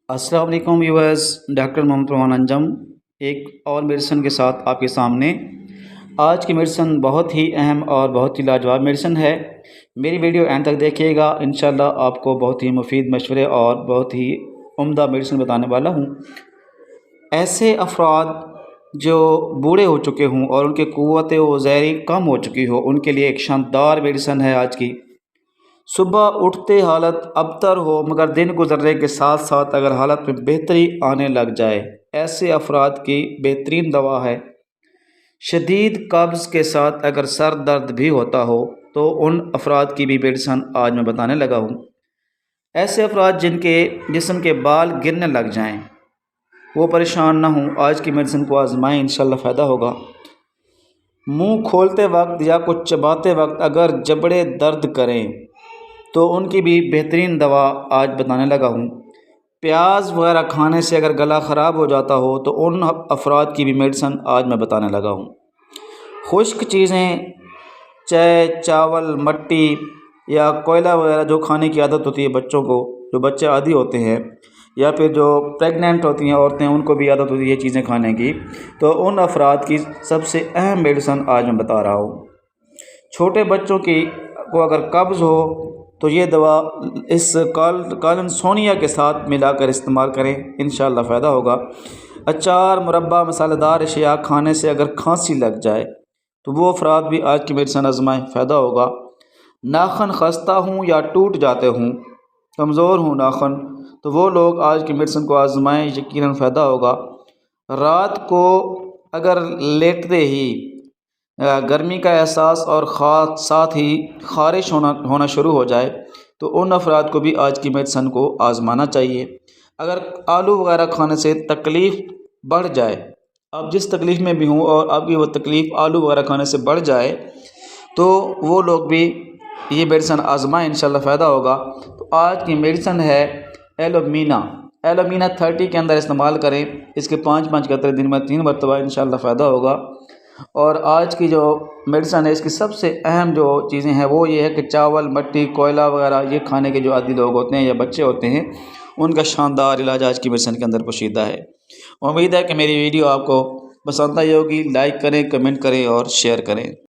अस्सलाम वालेकुम viewers. Doctor Mohammad Rohan Anjum एक और मेडिसन के साथ आपके सामने। आज की मेडिसन बहुत ही अहम और बहुत ही लाजवाब मेडिसन है। मेरी वीडियो एंड तक देखिएगा, इंशाल्लाह आपको बहुत ही मुफीद मशवरे और बहुत ही उम्दा मेडिसन बताने वाला हूँ। ऐसे अफराद जो बूढ़े हो चुके हों और उनके क़ुव्वत ज़हरी कम हो चुकी हो, उनके लिए एक शानदार मेडिसन है आज की। सुबह उठते हालत अबतर हो मगर दिन गुजरने के साथ साथ अगर हालत में बेहतरी आने लग जाए, ऐसे अफराद की बेहतरीन दवा है। शदीद कब्ज़ के साथ अगर सर दर्द भी होता हो तो उन अफराद की भी मेडिसन आज मैं बताने लगा हूँ। ऐसे अफराद जिनके जिस्म के बाल गिरने लग जाएं, वो परेशान ना हों, आज की मेडिसिन को आजमाएं, इंशाल्लाह फ़ायदा होगा। मुंह खोलते वक्त या कुछ चबाते वक्त अगर जबड़े दर्द करें तो उनकी भी बेहतरीन दवा आज बताने लगा हूँ। प्याज वगैरह खाने से अगर गला ख़राब हो जाता हो तो उन अफराद की भी मेडिसिन आज मैं बताने लगा हूँ। खुश्क चीज़ें, चाय, चावल, मट्टी या कोयला वगैरह जो खाने की आदत होती है बच्चों को, जो बच्चे आदी होते हैं, या फिर जो प्रेग्नेंट होती हैं औरतें, उनको भी आदत होती है ये चीज़ें खाने की, तो उन अफराद की सबसे अहम मेडिसिन आज मैं बता रहा हूँ। छोटे बच्चों की को अगर कब्ज़ हो तो ये दवा इस कालन सोनिया के साथ मिलाकर इस्तेमाल करें, इंशाल्लाह फ़ायदा होगा। अचार, मुरब्बा, मसालेदार अशिया खाने से अगर खांसी लग जाए तो वो अफराद भी आज की मेडिसिन आजमाएं, फ़ायदा होगा। नाखन खस्ता हूँ या टूट जाते हूँ, कमज़ोर हूँ नाखन, तो वो लोग आज की मेडिसिन को आजमाएं, यकीनन फ़ायदा होगा। रात को अगर लेटते ही गर्मी का एहसास और साथ ही ख़ारिश होना शुरू हो जाए तो उन अफराद को भी आज की मेडिसिन को आज़माना चाहिए। अगर आलू वगैरह खाने से तकलीफ़ बढ़ जाए, आप जिस तकलीफ़ में भी हों और आपकी वो तकलीफ़ आलू वगैरह खाने से बढ़ जाए, तो वो लोग भी ये मेडिसिन आज़माएं, इंशाल्लाह फ़ायदा होगा। तो आज की मेडिसिन है एलोमीना 30 के अंदर इस्तेमाल करें। इसके 5-5 कतरे दिन में 3 मरतबा, इंशाल्लाह फ़ायदा होगा। और आज की जो मेडिसिन है, इसकी सबसे अहम जो चीज़ें हैं वो ये है कि चावल, मट्टी, कोयला वगैरह ये खाने के जो आदी लोग होते हैं या बच्चे होते हैं, उनका शानदार इलाज आज की मेडिसिन के अंदर पोशीदा है। उम्मीद है कि मेरी वीडियो आपको पसंद आई होगी। लाइक करें, कमेंट करें और शेयर करें।